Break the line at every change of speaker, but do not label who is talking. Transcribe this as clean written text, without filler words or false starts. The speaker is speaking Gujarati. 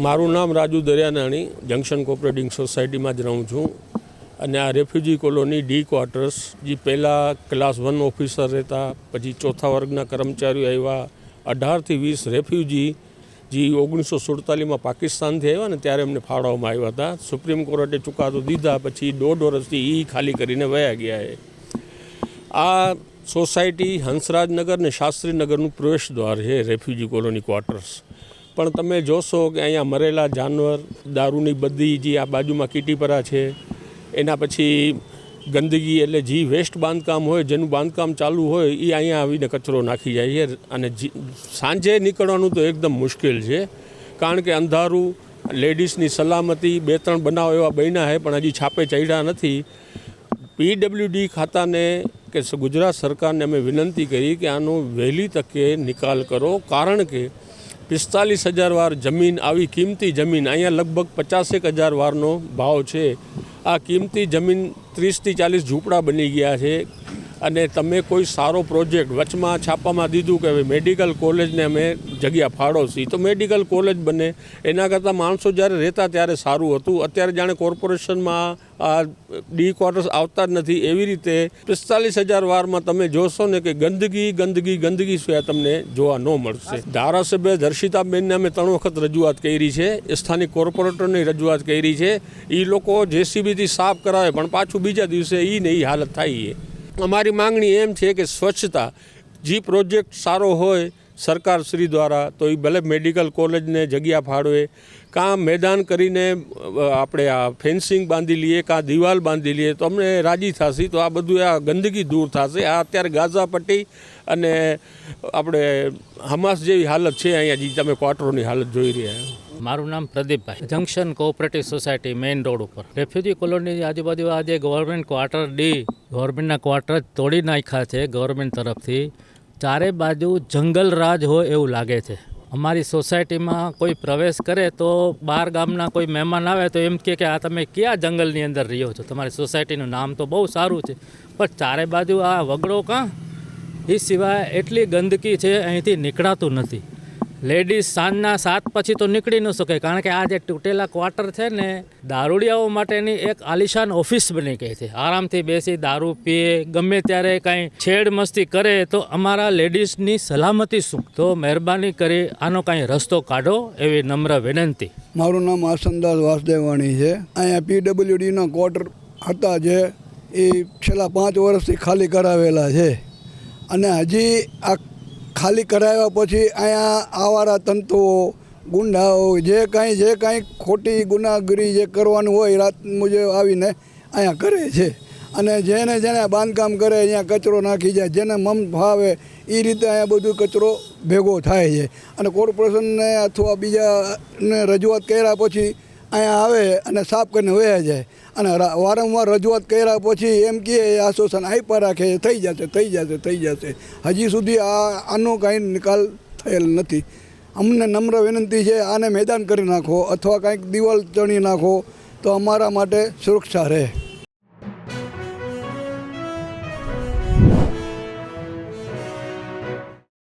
મારું નામ રાજુ દરિયાનાણી જંકશન કોઓપરેટિવ સોસાયટીમાં જ રહું છું અને આ રેફ્યુજી કોલોની ડી ક્વાર્ટર્સ જે પહેલાં ક્લાસ 1 ઓફિસર રહેતા, પછી ચોથા વર્ગના કર્મચારીઓ આવ્યા, 18થી 20 રેફ્યુજી જે 1947માં પાકિસ્તાનથી આવ્યા ને ત્યારે એમને ફાળવવામાં આવ્યા હતા. સુપ્રીમ કોર્ટે ચુકાદો દીધા પછી 1.5 વર્ષથી એ ખાલી કરીને વયા ગયા છે. આ સોસાયટી હંસરાજનગર ને શાસ્ત્રીનગરનું પ્રવેશ દ્વાર છે રેફ્યુજી કોલોની ક્વાર્ટર્સ. પણ તમે જોશો કે અહીંયા મરેલા જાનવર, દારૂની બધી જે આ બાજુમાં કીટીપરા છે, એના પછી ગંદકી એટલે જે વેસ્ટ બાંધકામ હોય, જેનું બાંધકામ ચાલુ હોય એ અહીંયા આવીને કચરો નાખી જાય છે. અને સાંજે નીકળવાનું તો એકદમ મુશ્કેલ છે, કારણ કે અંધારું, લેડીઝની સલામતી, 2-3 બનાવ એવા બન્યા છે પણ હજી છાપે ચડ્યા નથી. PWD ખાતાને કે ગુજરાત સરકારને અમે વિનંતી કરી કે આનો વહેલી તકે નિકાલ કરો, કારણ કે 45,000 વાર જમીન, આવી કિંમતી જમીન, અહીંયા લગભગ 50,000 વારનો ભાવ છે. આ કિંમતી જમીન 30થી 40 ઝૂંપડા બની ગયા છે. અને તમે કોઈ સારો પ્રોજેક્ટ વચમાં છાપામાં દીધું કે હવે મેડિકલ કોલેજને અમે જગ્યા ફાળવશી, તો મેડિકલ કોલેજ બને. એના કરતાં માણસો જ્યારે રહેતા ત્યારે સારું હતું. અત્યારે જાણે કોર્પોરેશનમાં આ ડી ક્વાર્ટર્સ આવતા જ નથી. એવી રીતે 45,000 વારમાં તમે જોશો ને કે ગંદકી સિવાય તમને જોવા ન મળશે. ધારાસભ્ય દર્શિતાબેનને અમે 3 વખત રજૂઆત કરી છે, સ્થાનિક કોર્પોરેટરની રજૂઆત કરી છે. એ લોકો JCBથી સાફ કરાવે પણ પાછું બીજા દિવસે એ હાલત થાય છે. અમારી માંગણી એમ છે કે સ્વચ્છતા, જે પ્રોજેક્ટ સારો હોય સરકાર શ્રી દ્વારા, તો એ ભલે મેડિકલ કોલેજને જગ્યા ફાળવે, કાં મેદાન કરીને આપણે આ ફેન્સિંગ બાંધી લઈએ, કાં દિવાલ બાંધી લઈએ, તો અમને રાજી થશે. તો આ બધું આ ગંદકી દૂર થશે. આ અત્યારે ગાઝા પટ્ટી અને આપણે હમાસ જેવી હાલત છે અહીંયા, જે તમે ક્વાર્ટરોની હાલત જોઈ રહ્યા.
મારું નામ પ્રદીપભાઈ, junction cooperative society main road ઉપર. રેફ્યુજી કોલોની આજુબાજુ આજે ગવર્મેન્ટ ક્વાર્ટર ડી, ગવર્મેન્ટના ક્વાર્ટર તોડી નાખ્યા છે ગવર્મેન્ટ તરફથી. ચારે બાજુ જંગલ રાજ હોય એવું લાગે છે. અમારી સોસાયટીમાં કોઈ પ્રવેશ કરે તો બહાર ગામના કોઈ મહેમાન આવે તો એમ કે આ તમે કયા જંગલની અંદર રહ્યો છો? તમારી સોસાયટીનું નામ તો બહુ સારું છે, પણ ચારે બાજુ આ વગડો કાં? એ સિવાય એટલી ગંદકી છે, અહીંથી નીકળાતું નથી. લેડીઝ સાંજના 7 પછી તો નીકળી ન શકે, કારણ કે આ જે તૂટેલા ક્વાર્ટર છે ને, દારૂડિયાઓ માટેની એક આલિશાન ઓફિસ બની ગઈ છે. આરામથી બેસી દારૂ પીએ, ગમે ત્યારે કાંઈ છેડ મસ્તી કરે તો અમારા લેડીઝની સલામતી શું? તો મહેરબાની કરી આનો કાંઈ રસ્તો કાઢો એવી નમ્ર વિનંતી.
મારું નામ આસનદાસ વાસુદેવાણી છે. અહીંયા PWDના ક્વાર્ટર હતા જે એ છેલ્લા 5 વર્ષથી ખાલી કરાવેલા છે. અને હજી આ ખાલી કરાવ્યા પછી અહીંયા આવારા તંતુઓ, ગુંડાઓ, જે કાંઈ ખોટી ગુનાગરી જે કરવાનું હોય રાત મુજબ આવીને અહીંયા કરે છે. અને જેને બાંધકામ કરે અહીંયા કચરો નાખી જાય, જેને મમ ફાવે એ રીતે અહીંયા બધું કચરો ભેગો થાય છે. અને કોર્પોરેશનને અથવા બીજાને રજૂઆત કર્યા પછી અહીંયા આવે અને સાફ કરીને વયા જાય. અને વારંવાર રજૂઆત કર્યા પછી એમ કહે આશ્વાસન આપ્યા રાખે, થઈ જશે. હજી સુધી આનો કાંઈ નિકાલ થયેલ નથી. અમને નમ્ર વિનંતી છે, આને મેદાન કરી નાખો અથવા કાંઈક દિવાલ ચણી નાખો તો અમારા માટે સુરક્ષા રહે.